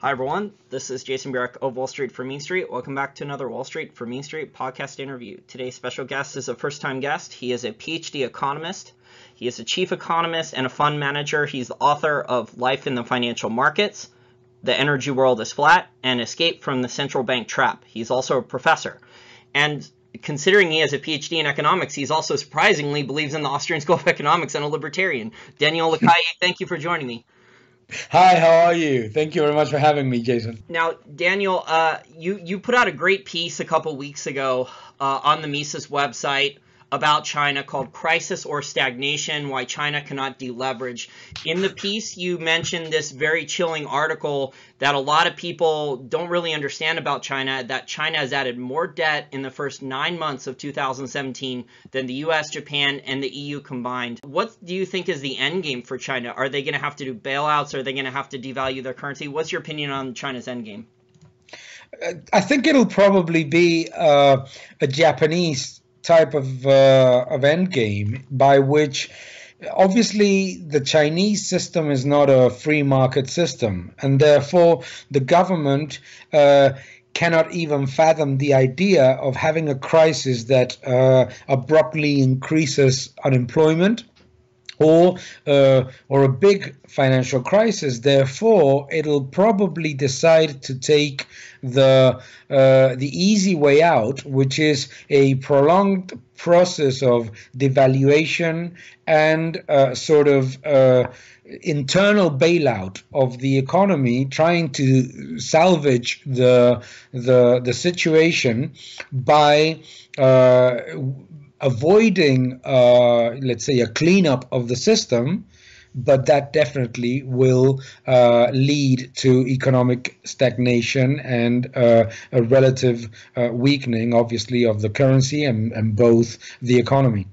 Hi everyone, this is Jason Burek of Wall Street for Mean Street. Welcome back to another Wall Street for Mean Street podcast interview. Today's special guest is a first-time guest. He is a PhD economist. He is a chief economist and a fund manager. He's the author of Life in the Financial Markets, The Energy World is Flat, and Escape from the Central Bank Trap. He's also a professor. And considering he has a PhD in economics, he's also surprisingly believes in the Austrian School of Economics and a libertarian. Daniel LaCalle, thank you for joining me. Hi, how are you? Thank you very much for having me, Jason. Now, Daniel, you put out a great piece a couple weeks ago on the Mises website about China called Crisis or Stagnation, Why China Cannot Deleverage. In the piece, you mentioned this very chilling article that a lot of people don't really understand about China, that China has added more debt in the first 9 months of 2017 than the US, Japan, and the EU combined. What do you think is the end game for China? Are they going to have to do bailouts? Are they going to have to devalue their currency? What's your opinion on China's end game? I think it'll probably be a Japanese type of end game, by which obviously the Chinese system is not a free market system, and therefore the government cannot even fathom the idea of having a crisis that abruptly increases unemployment or a big financial crisis. Therefore, it'll probably decide to take the easy way out, which is a prolonged process of devaluation and sort of internal bailout of the economy, trying to salvage the situation by avoiding, let's say, a cleanup of the system, but that definitely will lead to economic stagnation and a relative weakening, obviously, of the currency and both the economy.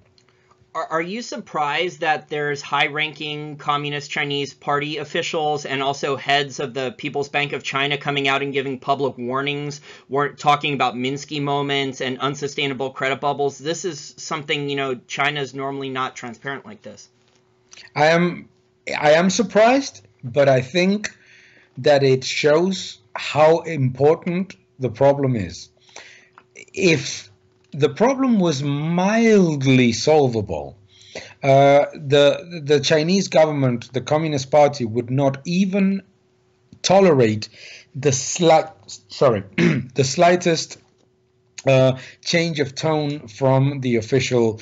Are you surprised that there's high-ranking Communist Chinese Party officials and also heads of the People's Bank of China coming out and giving public warnings, talking about Minsky moments and unsustainable credit bubbles? This is something, China's normally not transparent like this. I am surprised, but I think that it shows how important the problem is. If the problem was mildly solvable, the Chinese government, the Communist Party, would not even tolerate the slightest change of tone from the official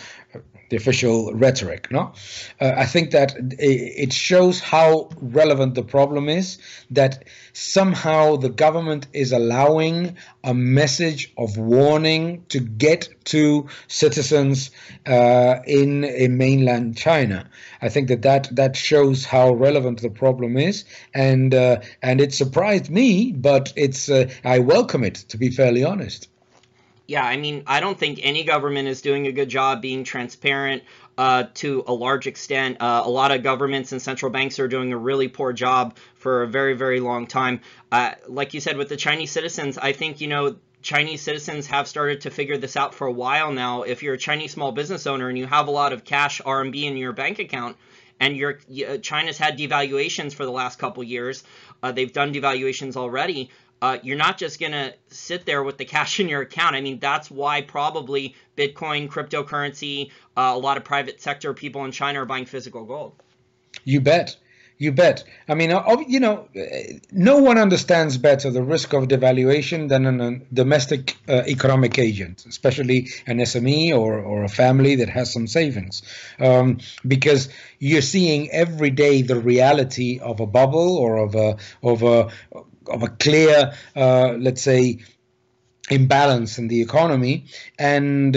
rhetoric. No, I think that it shows how relevant the problem is, that somehow the government is allowing a message of warning to get to citizens in mainland China. I think that shows how relevant the problem is, and it surprised me, but I welcome it, to be fairly honest. Yeah, I mean, I don't think any government is doing a good job being transparent to a large extent. A lot of governments and central banks are doing a really poor job for a very, very long time. Like you said, with the Chinese citizens, I think, Chinese citizens have started to figure this out for a while now. If you're a Chinese small business owner and you have a lot of cash RMB in your bank account, and China's had devaluations for the last couple years, they've done devaluations already. You're not just going to sit there with the cash in your account. I mean, that's why probably Bitcoin, cryptocurrency, a lot of private sector people in China are buying physical gold. You bet. You bet. I mean, no one understands better the risk of devaluation than a domestic economic agent, especially an SME or a family that has some savings, because you're seeing every day the reality of a bubble or of a clear, let's say, imbalance in the economy, and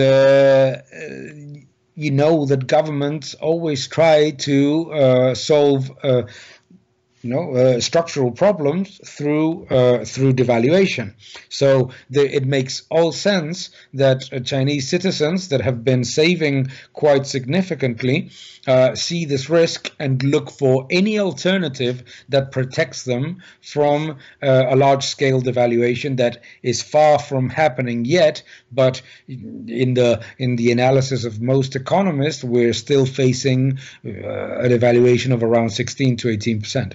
you know that governments always try to solve structural problems through devaluation. So it makes all sense that Chinese citizens that have been saving quite significantly see this risk and look for any alternative that protects them from a large-scale devaluation that is far from happening yet. But in the analysis of most economists, we're still facing a devaluation of around 16 to 18%.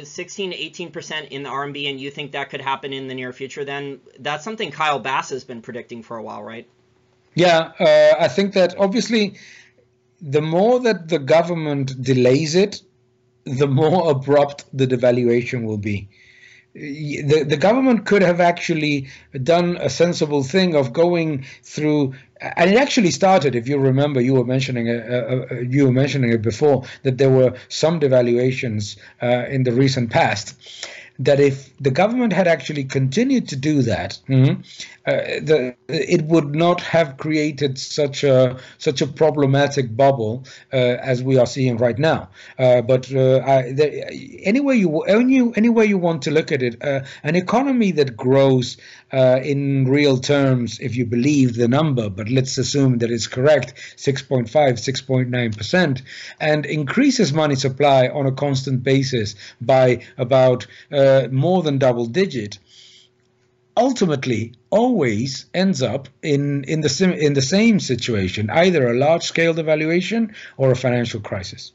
16 to 18% in the RMB, and you think that could happen in the near future, then that's something Kyle Bass has been predicting for a while, right? Yeah, I think that obviously the more that the government delays it, the more abrupt the devaluation will be. The government could have actually done a sensible thing of going through, and it actually started. If you remember, you were mentioning it before, that there were some devaluations in the recent past. That if the government had actually continued to do that, it would not have created such a problematic bubble as we are seeing right now. Any way you want to look at it, an economy that grows in real terms, if you believe the number, but let's assume that it's correct, 6.5, 6.9%, and increases money supply on a constant basis by about more than double digit, ultimately always ends up in the same situation, either a large scale devaluation or a financial crisis.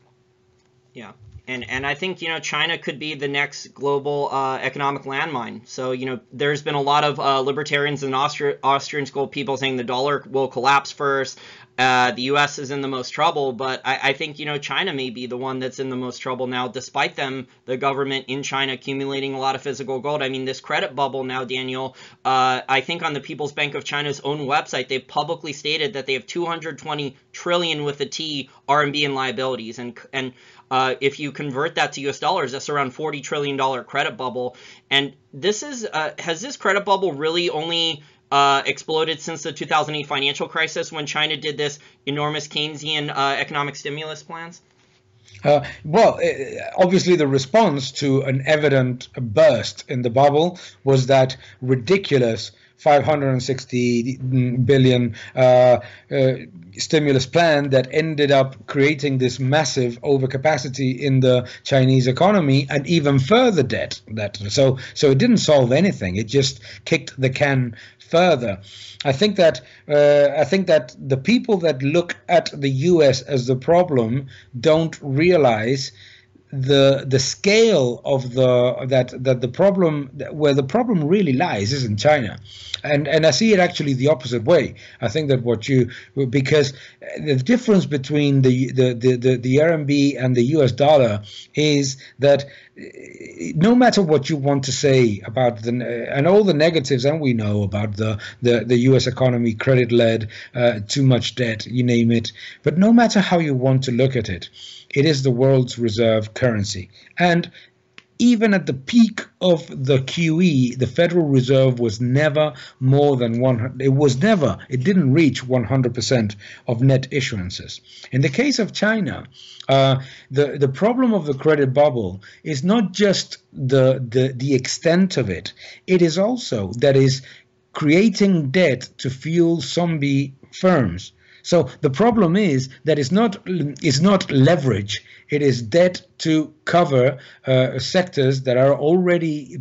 Yeah. And I think, China could be the next global economic landmine. So, there's been a lot of libertarians and Austrian school people saying the dollar will collapse first. The U.S. is in the most trouble, but I think, China may be the one that's in the most trouble now, despite the government in China accumulating a lot of physical gold. I mean, this credit bubble now, Daniel, I think on the People's Bank of China's own website, they've publicly stated that they have 220 trillion with a T RMB in liabilities. And if you convert that to US dollars, that's around $40 trillion credit bubble. And this is, has this credit bubble really only exploded since the 2008 financial crisis, when China did this enormous Keynesian economic stimulus plans? Obviously the response to an evident burst in the bubble was that ridiculous 560 billion stimulus plan that ended up creating this massive overcapacity in the Chinese economy and even further debt. So it didn't solve anything. It just kicked the can further. I think that the people that look at the U.S. as the problem don't realize the scale of the problem, where the problem really lies, is in China. And I see it actually the opposite way. I think that because the difference between the RMB and the US dollar is that no matter what you want to say about and all the negatives, and we know about the US economy, credit-led, too much debt, you name it, but no matter how you want to look at it, it is the world's reserve currency. And even at the peak of the QE, the Federal Reserve was never more than 100. It didn't reach 100% of net issuances. In the case of China, the problem of the credit bubble is not just the extent of it. It is also that is creating debt to fuel zombie firms. So the problem is that it's not leverage. It is debt to cover sectors that are already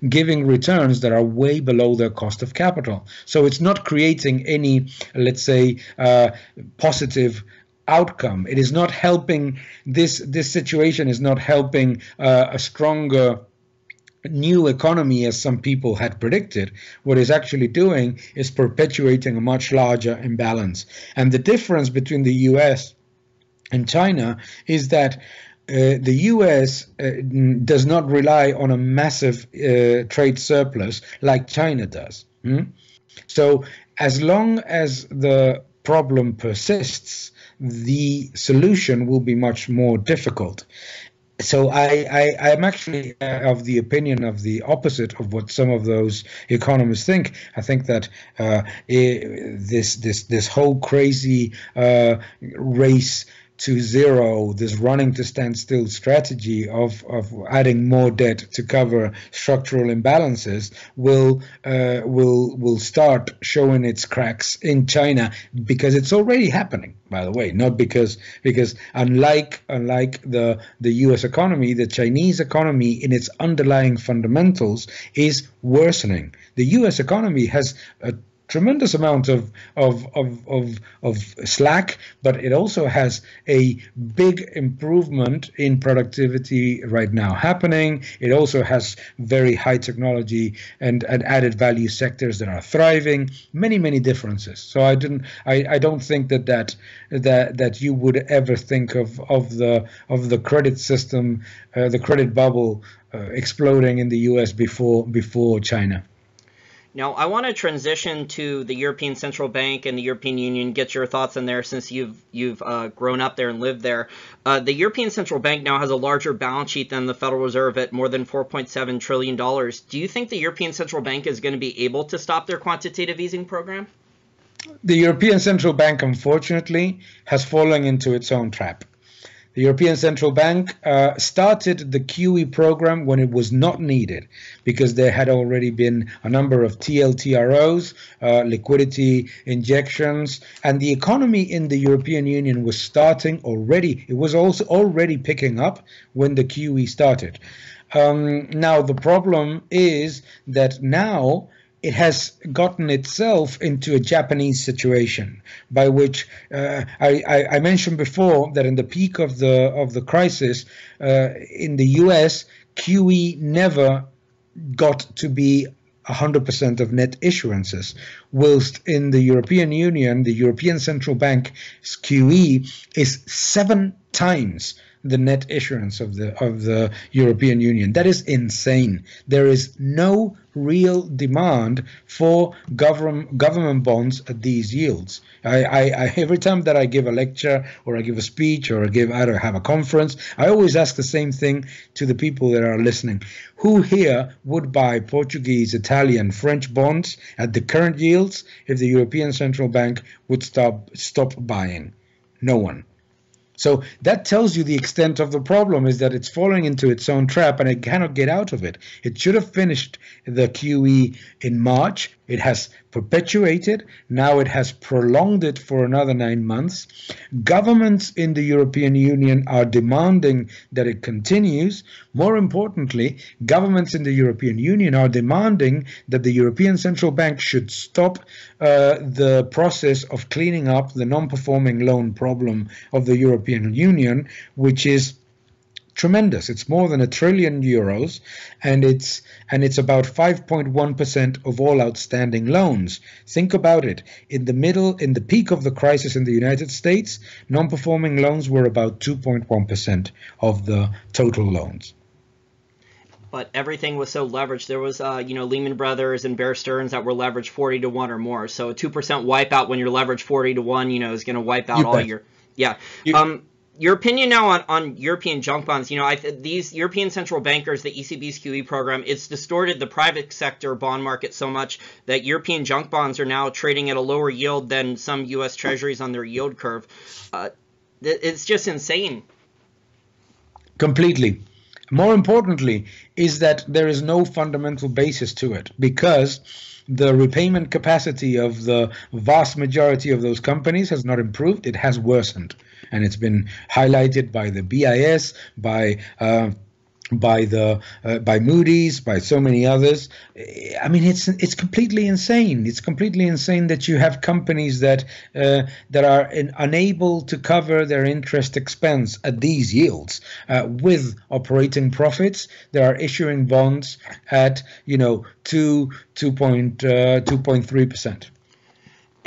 giving returns that are way below their cost of capital. So it's not creating any, let's say, positive outcome. It is not helping. This situation is not helping a stronger new economy, as some people had predicted. What it's actually doing is perpetuating a much larger imbalance. And the difference between the US and China is that the US does not rely on a massive trade surplus like China does. So as long as the problem persists, the solution will be much more difficult. So I'm actually of the opinion of the opposite of what some of those economists think. I think that this whole crazy race to zero, this running to stand still strategy of adding more debt to cover structural imbalances will start showing its cracks in China, because it's already happening, by the way, not because unlike the US economy, the Chinese economy in its underlying fundamentals is worsening. The US economy has a tremendous amount of slack, but it also has a big improvement in productivity right now happening. It also has very high technology and added value sectors that are thriving. Many differences. So I don't think that you would ever think of the credit system, the credit bubble exploding in the U.S. before China. Now, I want to transition to the European Central Bank and the European Union, get your thoughts on there since you've grown up there and lived there. The European Central Bank now has a larger balance sheet than the Federal Reserve at more than $4.7 trillion. Do you think the European Central Bank is going to be able to stop their quantitative easing program? The European Central Bank, unfortunately, has fallen into its own trap. The European Central Bank started the QE program when it was not needed, because there had already been a number of TLTROs, liquidity injections, and the economy in the European Union was starting already. It was also already picking up when the QE started. Now, the problem is that now it has gotten itself into a Japanese situation, by which I mentioned before that in the peak of the crisis in the US, QE never got to be 100% of net issuances, whilst in the European Union, the European Central Bank's QE is 7 times the net issuance of the European Union. That is insane. There is no real demand for government bonds at these yields. I every time that I give a lecture or I give a speech or I have a conference, I always ask the same thing to the people that are listening. Who here would buy Portuguese, Italian, French bonds at the current yields if the European Central Bank would stop buying? No one. So that tells you the extent of the problem, is that it's falling into its own trap and it cannot get out of it. It should have finished the QE in March. It has perpetuated. Now it has prolonged it for another 9 months. Governments in the European Union are demanding that it continues. More importantly, governments in the European Union are demanding that the European Central Bank should stop the process of cleaning up the non-performing loan problem of the European Union, which is tremendous. It's more than €1 trillion, and it's about 5.1% of all outstanding loans. Think about it. In the peak of the crisis in the United States, non-performing loans were about 2.1% of the total loans. But everything was so leveraged. There was, Lehman Brothers and Bear Stearns that were leveraged 40 to 1 or more. So a 2% wipeout when you're leveraged 40 to 1, is going to wipe out all your, yeah. Your opinion now on European junk bonds. These European central bankers, the ECB's QE program, it's distorted the private sector bond market so much that European junk bonds are now trading at a lower yield than some U.S. treasuries on their yield curve. It's just insane. Completely. More importantly is that there is no fundamental basis to it, because the repayment capacity of the vast majority of those companies has not improved. It has worsened. And it's been highlighted by the BIS, by Moody's, by so many others. I mean, it's completely insane. It's completely insane that you have companies that are unable to cover their interest expense at these yields with operating profits. They are issuing bonds at 2.3%.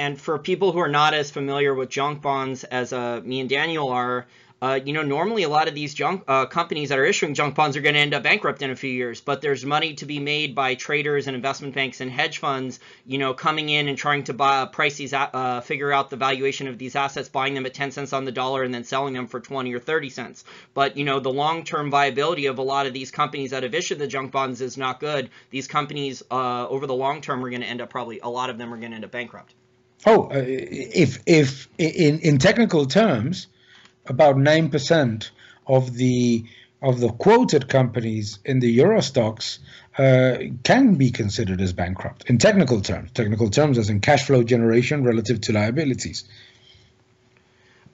And for people who are not as familiar with junk bonds as me and Daniel are, normally a lot of these junk companies that are issuing junk bonds are going to end up bankrupt in a few years. But there's money to be made by traders and investment banks and hedge funds, coming in and trying to figure out the valuation of these assets, buying them at 10 cents on the dollar and then selling them for 20 or 30 cents. But, the long-term viability of a lot of these companies that have issued the junk bonds is not good. These companies over the long term are going to end up a lot of them are going to end up bankrupt. Oh, if in technical terms, about 9% of the quoted companies in the Euro stocks can be considered as bankrupt in technical terms. Technical terms as in cash flow generation relative to liabilities.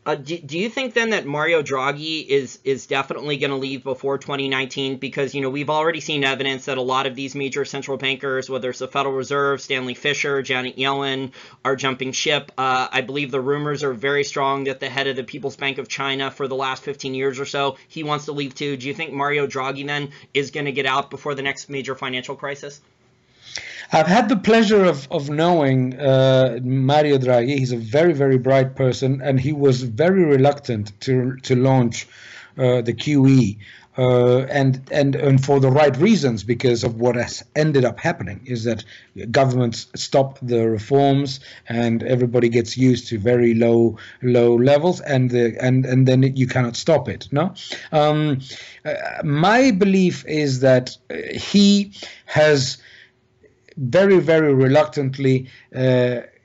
Do you think then that Mario Draghi is definitely going to leave before 2019? Because, we've already seen evidence that a lot of these major central bankers, whether it's the Federal Reserve, Stanley Fischer, Janet Yellen, are jumping ship. I believe the rumors are very strong that the head of the People's Bank of China for the last 15 years or so, he wants to leave too. Do you think Mario Draghi then is going to get out before the next major financial crisis? I've had the pleasure of knowing Mario Draghi. He's a very, very bright person, and he was very reluctant to launch the QE, and for the right reasons, because of what has ended up happening is that governments stop the reforms and everybody gets used to very low levels, and then you cannot stop it. No, my belief is that he has very, very reluctantly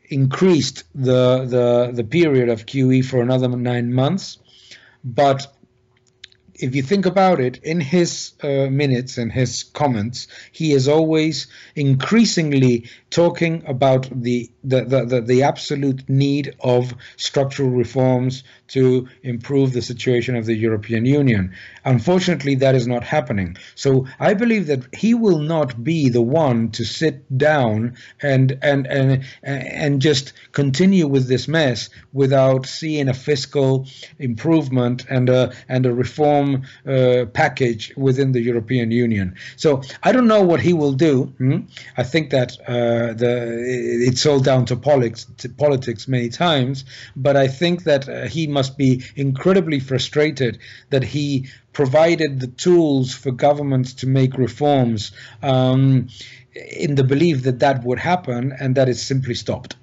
increased the period of QE for another 9 months. But if you think about it, in his minutes and his comments, he is always increasingly talking about the absolute need of structural reforms to improve the situation of the European Union. Unfortunately, that is not happening. So I believe that he will not be the one to sit down and just continue with this mess without seeing a fiscal improvement and a reform package within the European Union. So I don't know what he will do. I think that it's all down to politics many times, but I think that he must be incredibly frustrated that he provided the tools for governments to make reforms in the belief that that would happen, and that is simply stopped.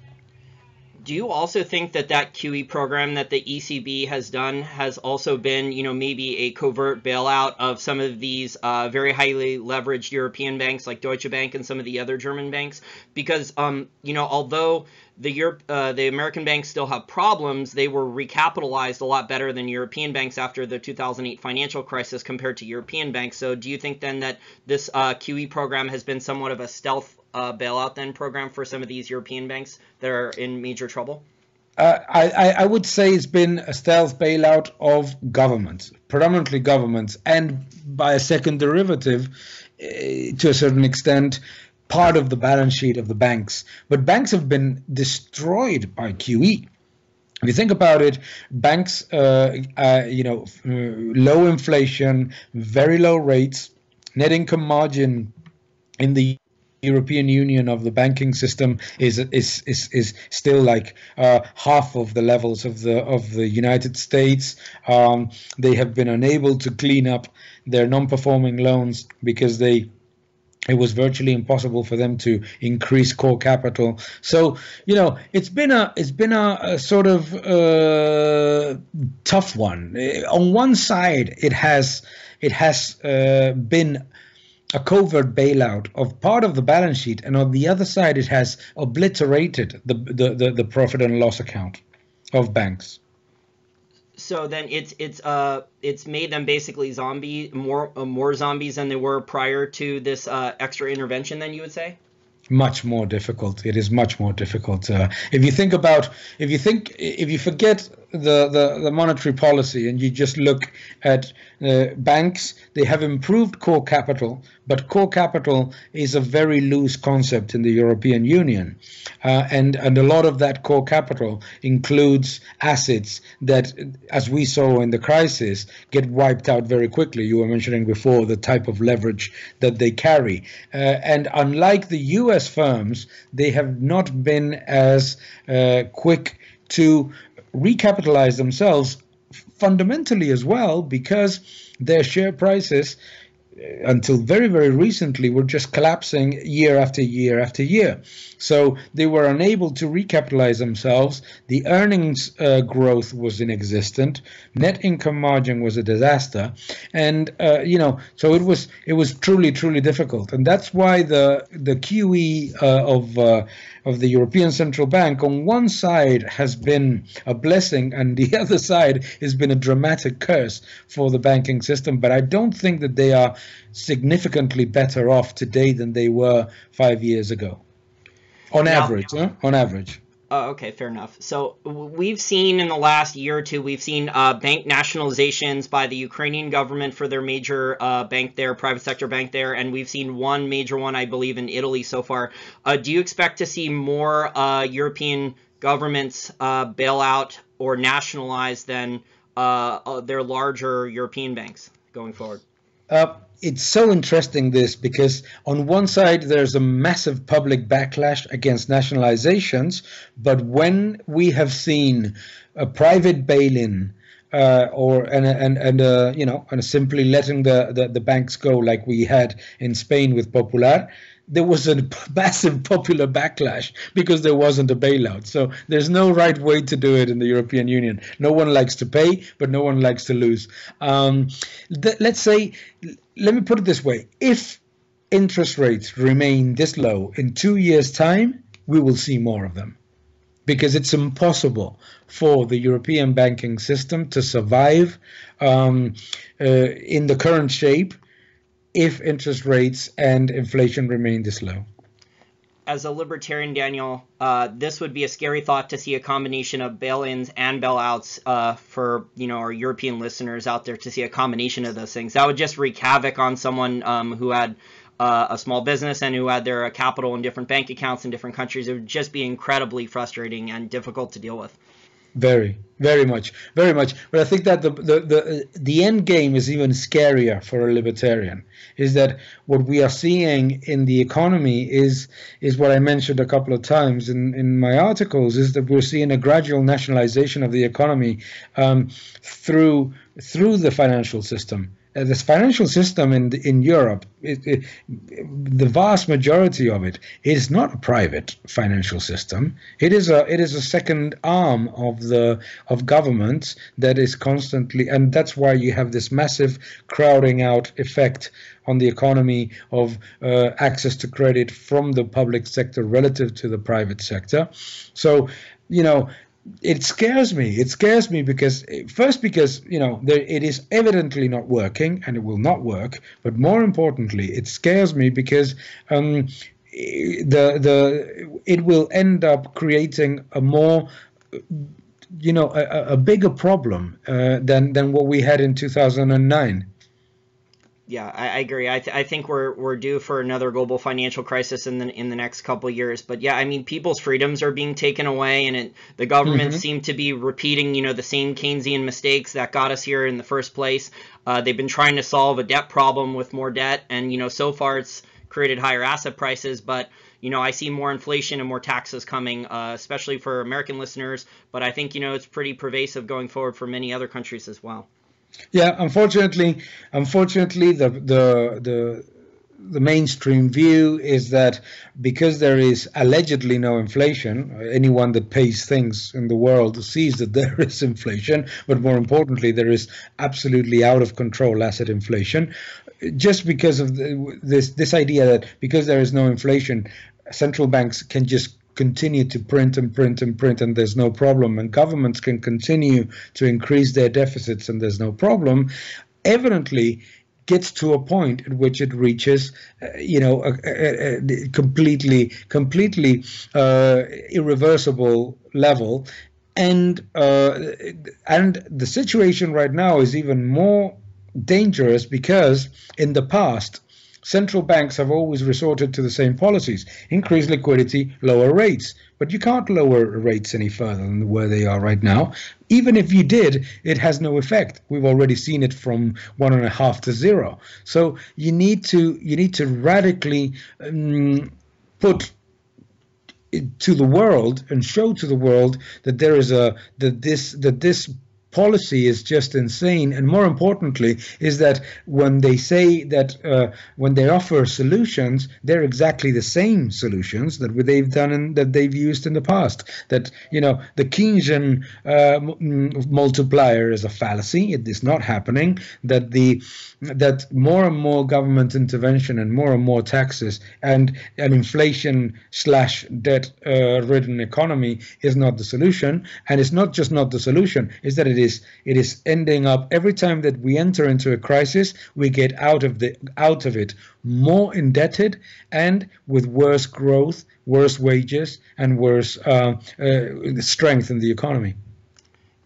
Do you also think that QE program that the ECB has done has also been, maybe a covert bailout of some of these very highly leveraged European banks like Deutsche Bank and some of the other German banks? Because, although the American banks still have problems, they were recapitalized a lot better than European banks after the 2008 financial crisis compared to European banks. So do you think then that this QE program has been somewhat of a stealth bailout then program for some of these European banks that are in major trouble? I would say it's been a stealth bailout of governments, predominantly governments, and by a second derivative, to a certain extent, part of the balance sheet of the banks. But banks have been destroyed by QE. If you think about it, banks, low inflation, very low rates, net income margin in the European Union of the banking system is still like half of the levels of the United States. They have been unable to clean up their non-performing loans because it was virtually impossible for them to increase core capital. So it's been a sort of tough one. On one side, it has been a covert bailout of part of the balance sheet, and on the other side, it has obliterated the profit and loss account of banks. So then it's made them basically more zombies than they were prior to this extra intervention, then you would say? Much more difficult. It is much more difficult. If you forget the monetary policy and you just look at banks, they have improved core capital, but core capital is a very loose concept in the European Union, and a lot of that core capital includes assets that, as we saw in the crisis, get wiped out very quickly. You were mentioning before the type of leverage that they carry, and unlike the US firms, they have not been as quick to recapitalize themselves fundamentally as well, because their share prices until very, very recently were just collapsing year after year after year. So they were unable to recapitalize themselves. The earnings growth was inexistent. Net income margin was a disaster, and so it was truly, truly difficult. And that's why the QE of the European Central Bank on one side has been a blessing, and the other side has been a dramatic curse for the banking system. But I don't think that they are significantly better off today than they were 5 years ago. On average. Okay, fair enough. So we've seen in the last year or two, we've seen bank nationalizations by the Ukrainian government for their major bank there, private sector bank there, and we've seen one major one, I believe, in Italy so far. Do you expect to see more European governments bail out or nationalize than their larger European banks going forward? It's so interesting this because on one side there's a massive public backlash against nationalizations, but when we have seen a private bail-in and simply letting the banks go like we had in Spain with Popular, there was a massive popular backlash because there wasn't a bailout. So there's no right way to do it in the European Union. No one likes to pay, but no one likes to lose. Let's say, let me put it this way. If interest rates remain this low in 2 years' time, we will see more of them. Because it's impossible for the European banking system to survive in the current shape if interest rates and inflation remain this low. As a libertarian, Daniel, this would be a scary thought to see a combination of bail-ins and bailouts for our European listeners out there, to see a combination of those things. That would just wreak havoc on someone who had a small business and who had their capital in different bank accounts in different countries. It would just be incredibly frustrating and difficult to deal with. Very, very much. But I think that the end game is even scarier for a libertarian. Is that what we are seeing in the economy is what I mentioned a couple of times in my articles, is that we're seeing a gradual nationalization of the economy through the financial system. This financial system in Europe, the vast majority of it is not a private financial system. It is a second arm of government that is constantly, and that's why you have this massive crowding out effect on the economy of access to credit from the public sector relative to the private sector. So, it scares me. It scares me because it is evidently not working and it will not work. But more importantly, it scares me because it will end up creating a more a bigger problem than what we had in 2009. Yeah, I agree. I think we're due for another global financial crisis in the next couple of years. But yeah, I mean, people's freedoms are being taken away, and the governments seem to be repeating, the same Keynesian mistakes that got us here in the first place. They've been trying to solve a debt problem with more debt, and so far it's created higher asset prices. But I see more inflation and more taxes coming, especially for American listeners. But I think it's pretty pervasive going forward for many other countries as well. Yeah, unfortunately, the mainstream view is that because there is allegedly no inflation, anyone that pays things in the world sees that there is inflation, but more importantly, there is absolutely out of control asset inflation, just because of this idea that because there is no inflation, central banks can just continue to print and there's no problem, and governments can continue to increase their deficits and there's no problem, evidently gets to a point at which it reaches a completely irreversible level, and the situation right now is even more dangerous because in the past central banks have always resorted to the same policies: increase liquidity, lower rates. But you can't lower rates any further than where they are right now. Even if you did, it has no effect. We've already seen it from 1.5 to 0. So you need to radically put to the world and show to the world that this policy is just insane, and more importantly is that when they say that when they offer solutions, they're exactly the same solutions that they've done and that they've used in the past. That the Keynesian multiplier is a fallacy. It is not happening. That more and more government intervention and more taxes and an inflation/debt ridden economy is not the solution. And it's not just not the solution, is that it is ending up every time that we enter into a crisis, we get out of it more indebted and with worse growth, worse wages, and worse strength in the economy.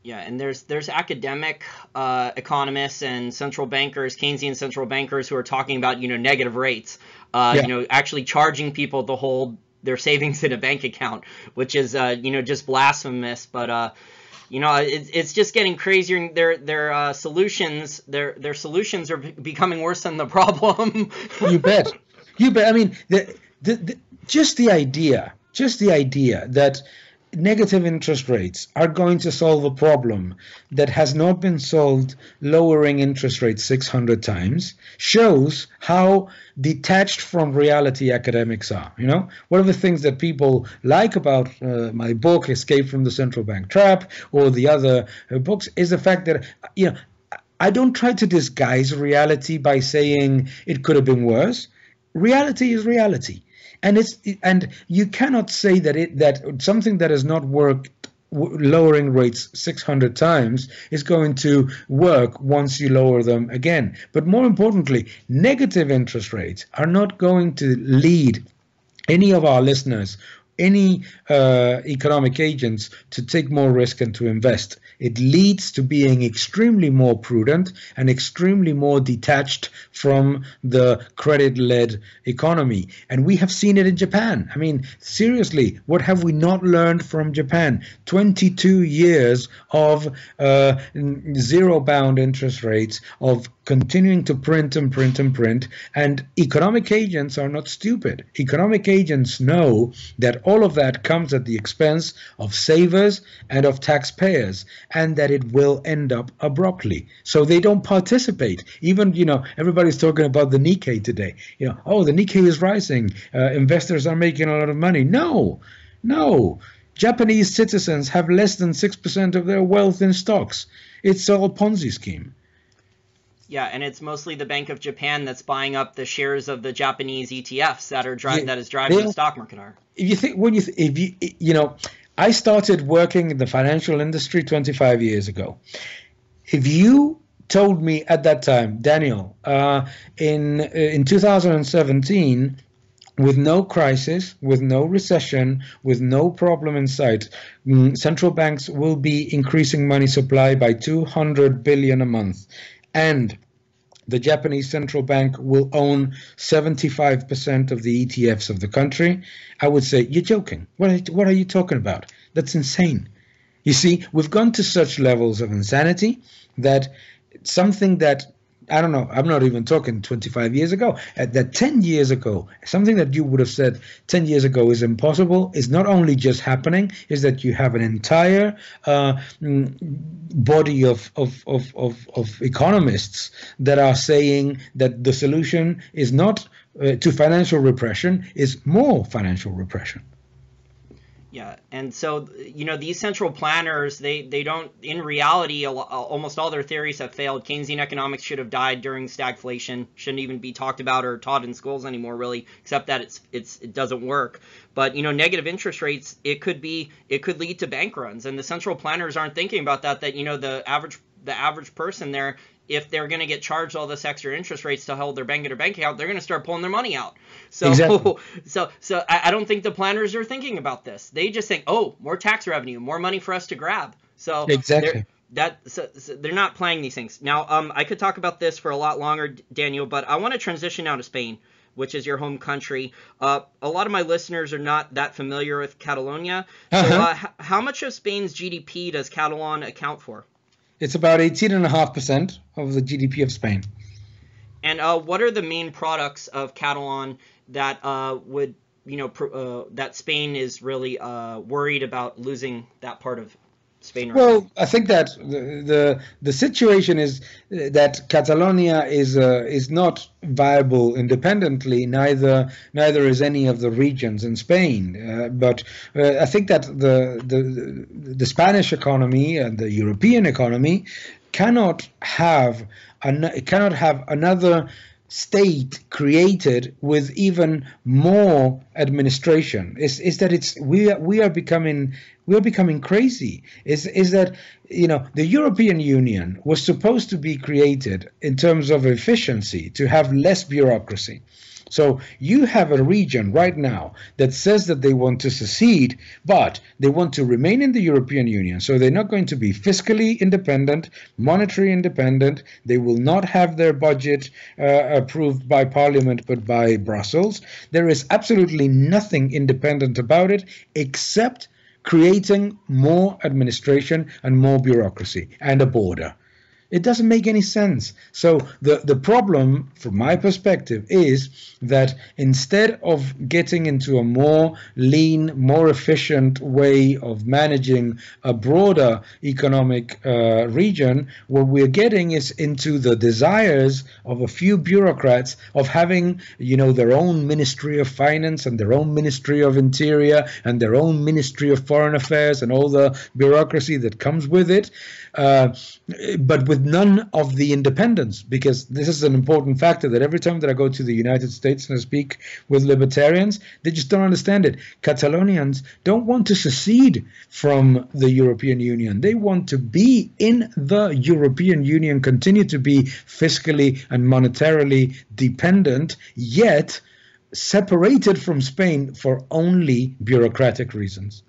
Yeah, and there's academic economists and central bankers, Keynesian central bankers, who are talking about negative rates, actually charging people to hold their savings in a bank account, which is just blasphemous. But it's just getting crazier. Their solutions are becoming worse than the problem. You bet. I mean, just the idea that negative interest rates are going to solve a problem that has not been solved lowering interest rates 600 times shows how detached from reality academics are. One of the things that people like about my book, Escape from the Central Bank Trap, or the other books, is the fact that, I don't try to disguise reality by saying it could have been worse. Reality is reality. And you cannot say that something that has not worked, lowering rates 600 times, is going to work once you lower them again. But more importantly, negative interest rates are not going to lead any of our listeners, any economic agents, to take more risk and to invest. It leads to being extremely more prudent and extremely more detached from the credit-led economy. And we have seen it in Japan. I mean, seriously, what have we not learned from Japan? 22 years of zero-bound interest rates, of continuing to print and print and print. And economic agents are not stupid. Economic agents know that all of that comes at the expense of savers and of taxpayers, and that it will end up abruptly. So they don't participate. Even, everybody's talking about the Nikkei today. The Nikkei is rising. Investors are making a lot of money. No. Japanese citizens have less than 6% of their wealth in stocks. It's all a Ponzi scheme. Yeah, and it's mostly the Bank of Japan that's buying up the shares of the Japanese ETFs that is driving the stock market higher. I started working in the financial industry 25 years ago. If you told me at that time, Daniel, in 2017, with no crisis, with no recession, with no problem in sight, central banks will be increasing money supply by 200 billion a month. And the Japanese central bank will own 75% of the ETFs of the country, I would say, you're joking. What are you talking about? That's insane. You see, we've gone to such levels of insanity that something that, I don't know, I'm not even talking 25 years ago, that 10 years ago, something that you would have said 10 years ago is impossible, is not only just happening, is that you have an entire body of economists that are saying that the solution is not to financial repression, is more financial repression. Yeah, and so, these central planners, they don't, in reality, almost all their theories have failed. Keynesian economics should have died during stagflation, shouldn't even be talked about or taught in schools anymore, really, except that it doesn't work. But, negative interest rates, it could lead to bank runs, and the central planners aren't thinking about that the average person there, if they're going to get charged all this extra interest rates to hold their bank in their bank account, they're going to start pulling their money out. So, exactly. so I don't think the planners are thinking about this. They just think, more tax revenue, more money for us to grab. So exactly. So they're not playing these things. Now, I could talk about this for a lot longer, Daniel, but I want to transition now to Spain, which is your home country. A lot of my listeners are not that familiar with Catalonia. So how much of Spain's GDP does Catalon account for? It's about 18.5% of the GDP of Spain. And what are the main products of Catalon that that Spain is really worried about losing that part of Spain right now? Well, I think that the situation is that Catalonia is not viable independently. Neither is any of the regions in Spain. But I think that the Spanish economy and the European economy cannot have another state created with even more administration. Is that we we're becoming crazy. Is that, you know, the European Union was supposed to be created in terms of efficiency, to have less bureaucracy. So you have a region right now that says that they want to secede, but they want to remain in the European Union. So they're not going to be fiscally independent, monetary independent. They will not have their budget approved by Parliament, but by Brussels. There is absolutely nothing independent about it, except creating more administration and more bureaucracy and a border. It doesn't make any sense. So the problem, from my perspective, is that instead of getting into a more lean, more efficient way of managing a broader economic region, what we're getting is into the desires of a few bureaucrats of having, you know, their own Ministry of Finance and their own Ministry of Interior and their own Ministry of Foreign Affairs and all the bureaucracy that comes with it. But with none of the independence, because this is an important factor that every time that I go to the United States and I speak with libertarians, they just don't understand it. Catalonians don't want to secede from the European Union. They want to be in the European Union, continue to be fiscally and monetarily dependent, yet separated from Spain for only bureaucratic reasons.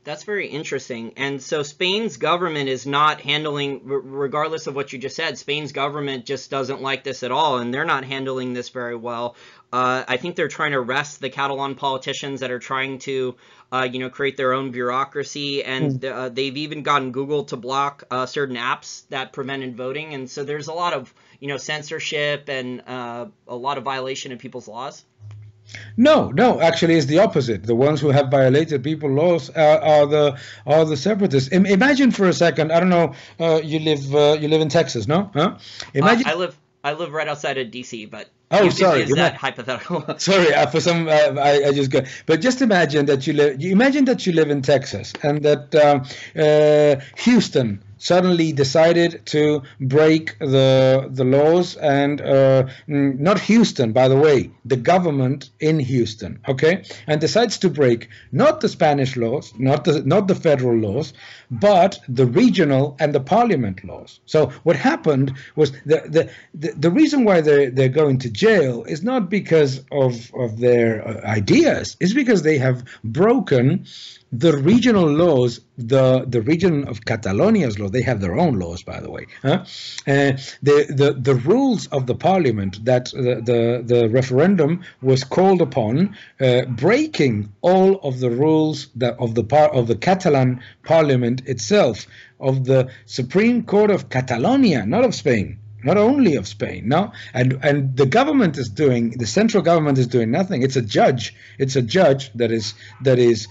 That's very interesting. And so Spain's government is not handling, regardless of what you just said, Spain's government just doesn't like this at all, and they're not handling this very well. I think they're trying to arrest the Catalan politicians that are trying to, create their own bureaucracy, and they've even gotten Google to block certain apps that prevented voting. And so there's a lot of, censorship and a lot of violation of people's laws. No, actually it's the opposite. The ones who have violated people's laws are the separatists. Imagine for a second, I don't know, you live in Texas, no? Huh? Imagine I live right outside of DC, but sorry, is that hypothetical? Sorry, for some I just got. But just imagine that you live in Texas, and that Houston suddenly decided to break the laws, and not Houston, by the way, the government in Houston, okay, and decides to break not the Spanish laws, not the federal laws, but the regional and the parliament laws. So what happened was the reason why they're going to jail is not because of their ideas, it's because they have broken the regional laws, the region of Catalonia's law. They have their own laws, by the way. The rules of the parliament that the referendum was called upon, breaking all of the rules of the Catalan parliament itself, of the Supreme Court of Catalonia, not of Spain. Not only of Spain, no, and the central government is doing nothing. It's a judge that is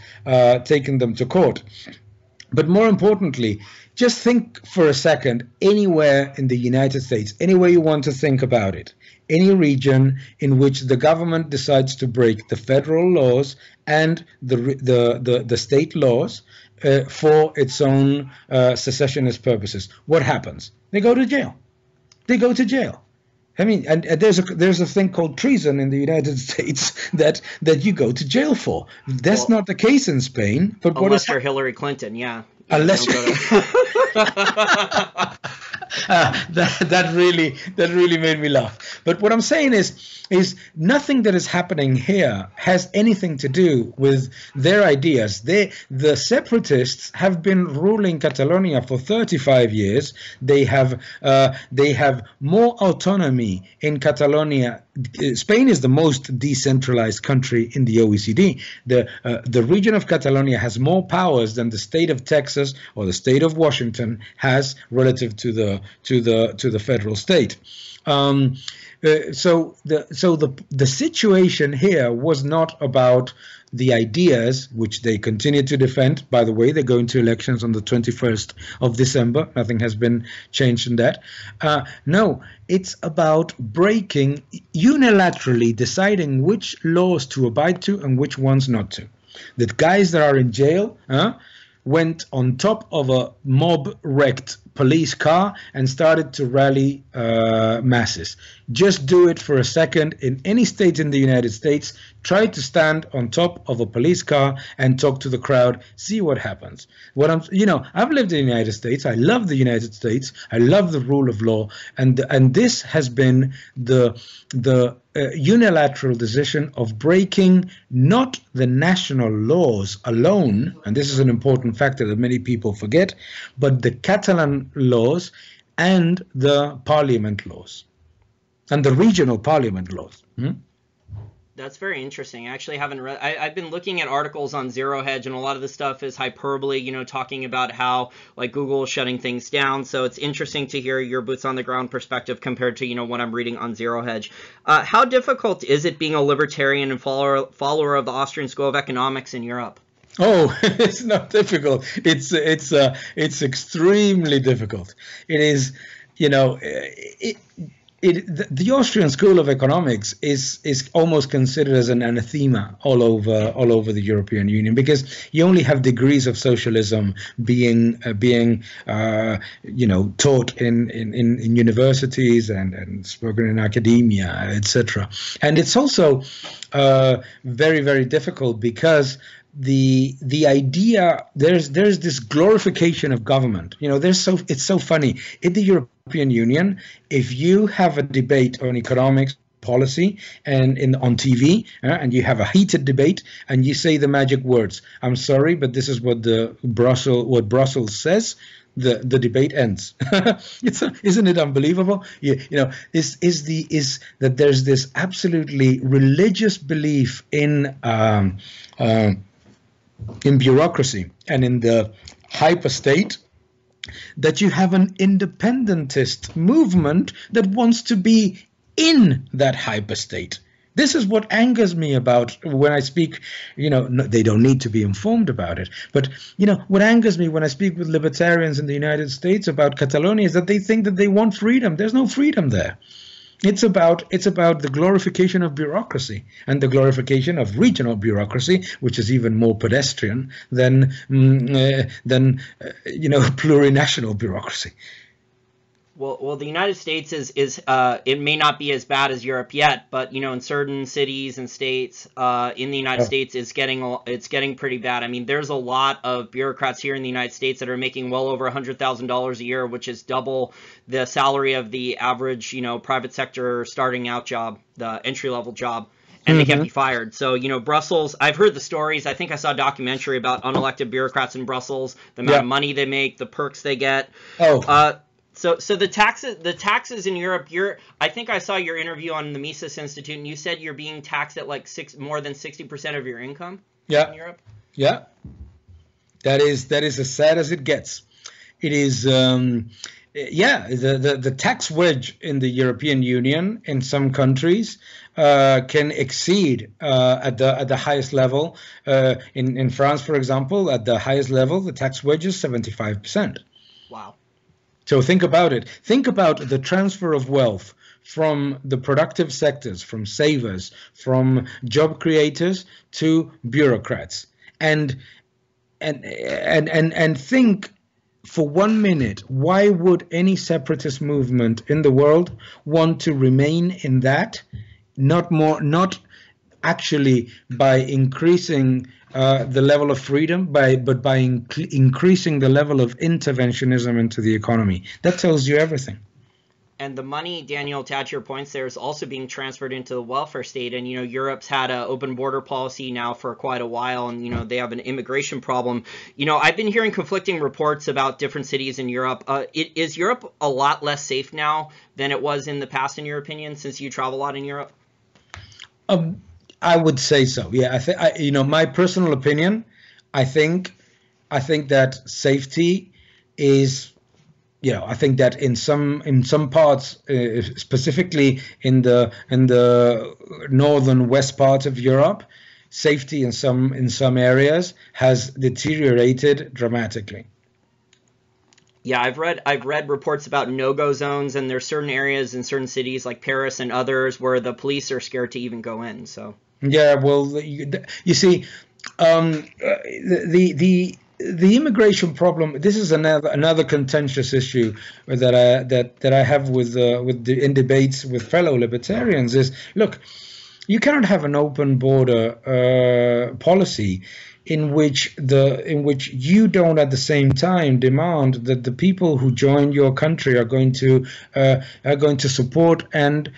taking them to court. But more importantly, just think for a second, anywhere in the United States, anywhere you want to think about it, any region in which the government decides to break the federal laws and the state laws for its own secessionist purposes, what happens? They go to jail. They go to jail. I mean, and there's a thing called treason in the United States that you go to jail for. That's not the case in Spain. But unless you're Hillary Clinton, yeah. Unless that really made me laugh. But what I'm saying is nothing that is happening here has anything to do with their ideas. The separatists have been ruling Catalonia for 35 years. They have more autonomy in Catalonia. Spain is the most decentralized country in the OECD. The region of Catalonia has more powers than the state of Texas or the state of Washington has relative to the federal state. So the situation here was not about the ideas, which they continue to defend. By the way, they're going to elections on the 21st of December. Nothing has been changed in that. No, it's about breaking, unilaterally deciding which laws to abide to and which ones not to. The guys that are in jail went on top of a mob-wrecked police car and started to rally masses. Just do it for a second in any state in the United States. Try to stand on top of a police car and talk to the crowd. See what happens. I've lived in the United States. I love the United States. I love the rule of law, and this has been the unilateral decision of breaking not the national laws alone, and this is an important factor that many people forget, but the Catalan laws and the parliament laws and the regional parliament laws. That's very interesting. I actually haven't read. I've been looking at articles on zero hedge, and a lot of the stuff is hyperbole, talking about how like Google is shutting things down. So it's interesting to hear your boots on the ground perspective compared to, what I'm reading on zero hedge. How difficult is it being a libertarian and follower of the Austrian School of Economics in Europe? Oh, it's not difficult. It's extremely difficult. It is, the Austrian School of Economics is almost considered as an anathema all over the European Union, because you only have degrees of socialism being taught in universities and spoken in academia, etc. And it's also very, very difficult because the idea, there's this glorification of government. It's so funny in the European Union. If you have a debate on economics policy and on TV, and you have a heated debate and you say the magic words, I'm sorry, but this is what Brussels says, the debate ends. Isn't it unbelievable? Is that there's this absolutely religious belief in bureaucracy and in the hyperstate, that you have an independentist movement that wants to be in that hyperstate. This is what angers me about when I speak, they don't need to be informed about it. But, what angers me when I speak with libertarians in the United States about Catalonia is that they think that they want freedom. There's no freedom there. It's about the glorification of bureaucracy and the glorification of regional bureaucracy, which is even more pedestrian than plurinational bureaucracy. Well, the United States is it may not be as bad as Europe yet, but in certain cities and states in the United States it's getting pretty bad. I mean, there's a lot of bureaucrats here in the United States that are making well over $100,000 a year, which is double the salary of the average private sector starting out job, the entry level job. And they can't be fired. So, Brussels, I've heard the stories. I think I saw a documentary about unelected bureaucrats in Brussels, the amount of money they make, the perks they get. So the taxes in Europe, I think I saw your interview on the Mises Institute, and you said you're being taxed at like more than 60% of your income in Europe? Yeah. That is as sad as it gets. It is, the tax wedge in the European Union in some countries can exceed at the highest level. In France, for example, at the highest level, the tax wedge is 75%. Wow. So think about it. Think about the transfer of wealth from the productive sectors, from savers, from job creators to bureaucrats, and think for 1 minute, why would any separatist movement in the world want to remain in that? Not actually by increasing the level of freedom, but by increasing the level of interventionism into the economy. That tells you everything. And the money, Daniel, to add to your points, there is also being transferred into the welfare state. And, Europe's had an open border policy now for quite a while, and, they have an immigration problem. I've been hearing conflicting reports about different cities in Europe. Is Europe a lot less safe now than it was in the past, in your opinion, since you travel a lot in Europe? I would say so. Yeah, my personal opinion, I think that safety is, I think that in some parts, specifically in the northern west part of Europe, safety in some areas has deteriorated dramatically. Yeah, I've read reports about no-go zones, and there's certain areas in certain cities like Paris and others where the police are scared to even go in. So. Yeah, well, you see, the the immigration problem. This is another contentious issue that I have in debates with fellow libertarians. Is, look, you cannot have an open border policy in which you don't at the same time demand that the people who join your country are going to support and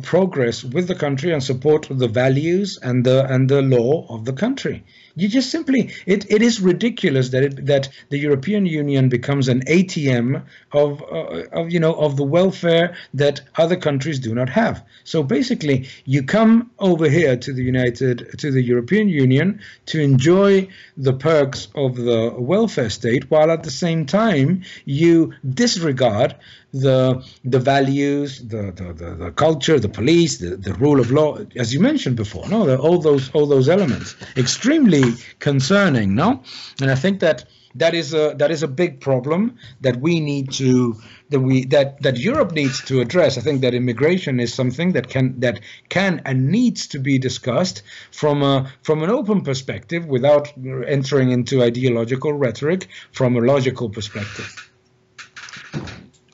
progress with the country and support the values and the law of the country. You just simply, it is ridiculous that the European Union becomes an ATM of the welfare that other countries do not have. So basically, you come over here to the European Union to enjoy the perks of the welfare state, while at the same time you disregard the values, the culture, the police, the rule of law, as you mentioned before. No, all those elements, extremely concerning. No, and I think that is a big problem that we need to that Europe needs to address. I think that immigration is something that can and needs to be discussed from an open perspective, without entering into ideological rhetoric, from a logical perspective.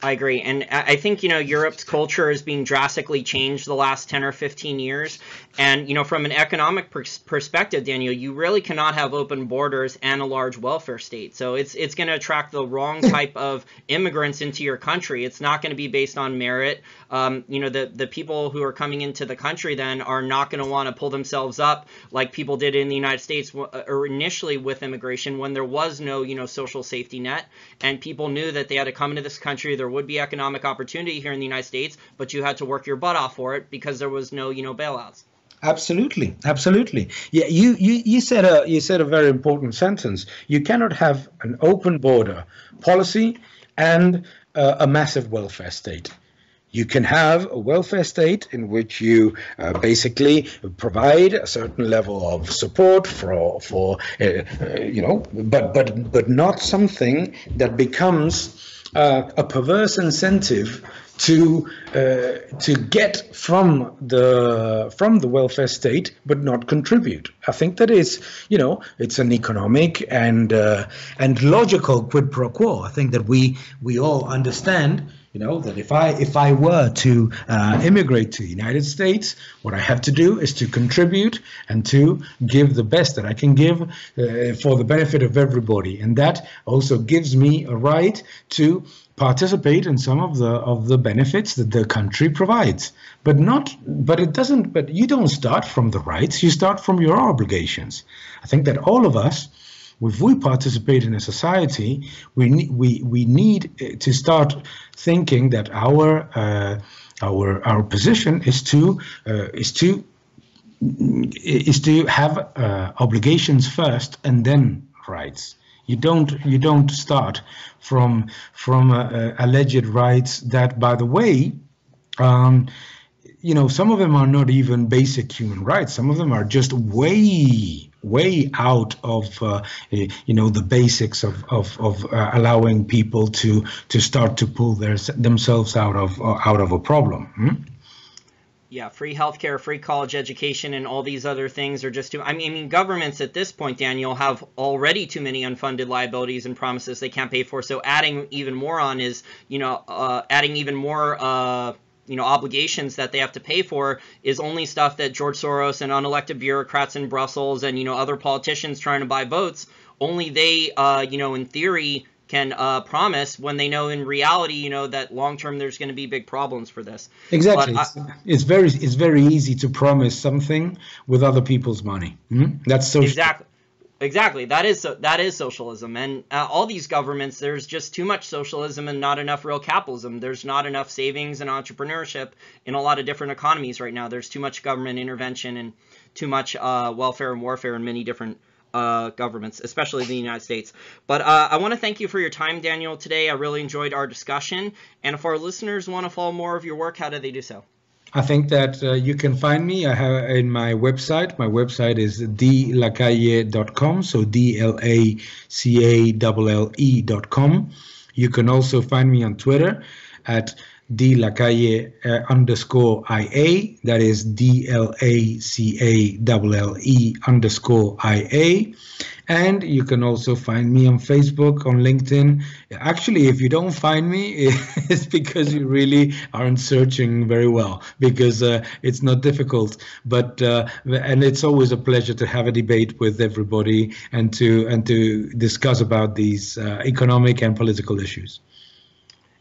I agree. And I think, Europe's culture is being drastically changed the last 10 or 15 years. And, from an economic perspective, Daniel, you really cannot have open borders and a large welfare state. So it's going to attract the wrong type of immigrants into your country. It's not going to be based on merit. The people who are coming into the country then are not going to want to pull themselves up like people did in the United States or initially with immigration, when there was no, social safety net, and people knew that they had to come into this country. There would be economic opportunity here in the United States, but you had to work your butt off for it because there was no, bailouts. Absolutely, absolutely. Yeah, you said a very important sentence. You cannot have an open border policy and a massive welfare state. You can have a welfare state in which you basically provide a certain level of support but not something that becomes a perverse incentive to get from the welfare state but not contribute. I think that is, it's an economic and logical quid pro quo. I think that we all understand, that if I were to immigrate to the United States, what I have to do is to contribute and to give the best that I can give for the benefit of everybody, and that also gives me a right to participate in some of the benefits that the country provides. But you don't start from the rights, you start from your obligations. I think that all of us, if we participate in a society, we need to start thinking that our position is to have obligations first and then rights. You don't start from alleged rights that, by the way, some of them are not even basic human rights. Some of them are just way out of the basics of allowing people to start to pull themselves out of a problem. Yeah, free healthcare, free college education, and all these other things are just too. I mean, governments at this point, Daniel, have already too many unfunded liabilities and promises they can't pay for. So adding even more on is, adding even more, obligations that they have to pay for is only stuff that George Soros and unelected bureaucrats in Brussels and, other politicians trying to buy votes, only they, in theory, can promise, when they know in reality, that long term there's going to be big problems for this. Exactly. It's very easy to promise something with other people's money. That's so Exactly. That is socialism. And all these governments, there's just too much socialism and not enough real capitalism. There's not enough savings and entrepreneurship in a lot of different economies right now. There's too much government intervention and too much welfare and warfare in many different governments, especially the United States. But I want to thank you for your time, Daniel, today. I really enjoyed our discussion. And if our listeners want to follow more of your work, how do they do so? I think that you can find me in my website. My website is dlacalle.com, so DLACALLE.com. You can also find me on Twitter at DLaCalle underscore IA. That is DLACALLE_IA. And you can also find me on Facebook, on LinkedIn. Actually, if you don't find me, it's because you really aren't searching very well, because it's not difficult. But and it's always a pleasure to have a debate with everybody and to discuss about these economic and political issues.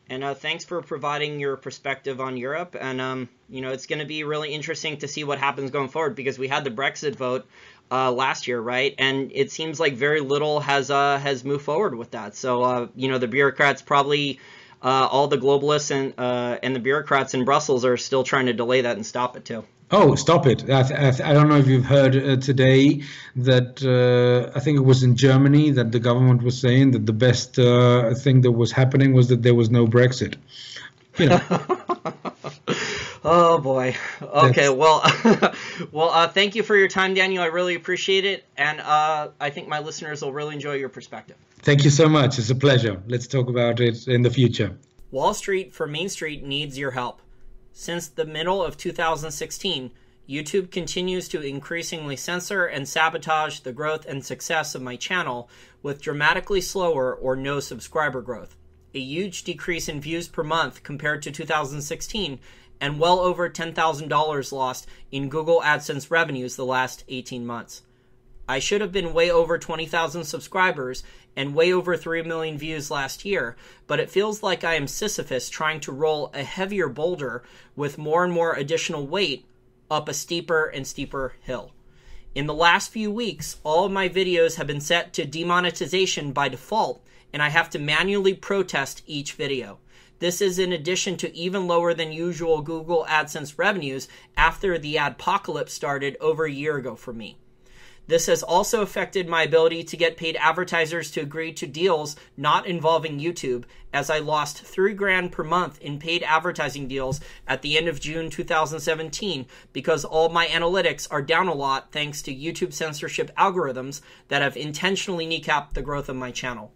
And thanks for providing your perspective on Europe. And, it's going to be really interesting to see what happens going forward, because we had the Brexit vote last year, right? And it seems like very little has moved forward with that. So, the bureaucrats probably, all the globalists and the bureaucrats in Brussels are still trying to delay that and stop it too. Oh, stop it. I don't know if you've heard today that I think it was in Germany that the government was saying that the best thing that was happening was that there was no Brexit. Oh, boy. Okay, well, thank you for your time, Daniel. I really appreciate it. And I think my listeners will really enjoy your perspective. Thank you so much. It's a pleasure. Let's talk about it in the future. Wall Street for Main Street needs your help. Since the middle of 2016, YouTube continues to increasingly censor and sabotage the growth and success of my channel with dramatically slower or no subscriber growth, a huge decrease in views per month compared to 2016, and well over $10,000 lost in Google AdSense revenues the last 18 months. I should have been way over 20,000 subscribers and way over 3 million views last year, but it feels like I am Sisyphus trying to roll a heavier boulder with more and more additional weight up a steeper and steeper hill. In the last few weeks, all of my videos have been set to demonetization by default, and I have to manually protest each video. This is in addition to even lower than usual Google AdSense revenues after the adpocalypse started over a year ago for me. This has also affected my ability to get paid advertisers to agree to deals not involving YouTube, as I lost $3,000 per month in paid advertising deals at the end of June 2017 because all my analytics are down a lot thanks to YouTube censorship algorithms that have intentionally kneecapped the growth of my channel.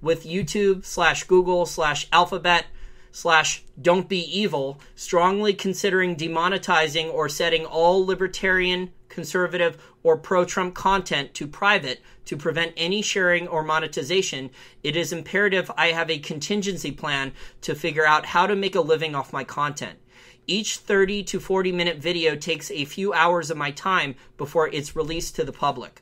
With YouTube/Google/Alphabet /Don't Be Evil strongly considering demonetizing or setting all libertarian, conservative, or pro-Trump content to private to prevent any sharing or monetization, it is imperative I have a contingency plan to figure out how to make a living off my content. Each 30 to 40 minute video takes a few hours of my time before it's released to the public.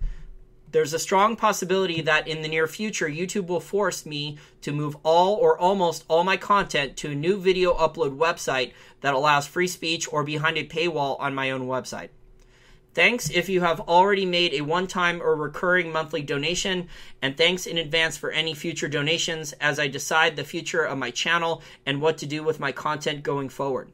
There's a strong possibility that in the near future, YouTube will force me to move all or almost all my content to a new video upload website that allows free speech or behind a paywall on my own website. Thanks if you have already made a one-time or recurring monthly donation, and thanks in advance for any future donations as I decide the future of my channel and what to do with my content going forward.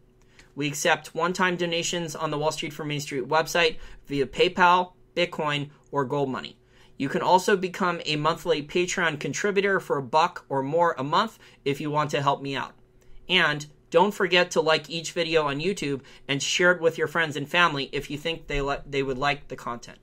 We accept one-time donations on the Wall Street for Main Street website via PayPal, Bitcoin, or Gold Money. You can also become a monthly Patreon contributor for $1 or more a month if you want to help me out. And don't forget to like each video on YouTube and share it with your friends and family if you think they would like the content.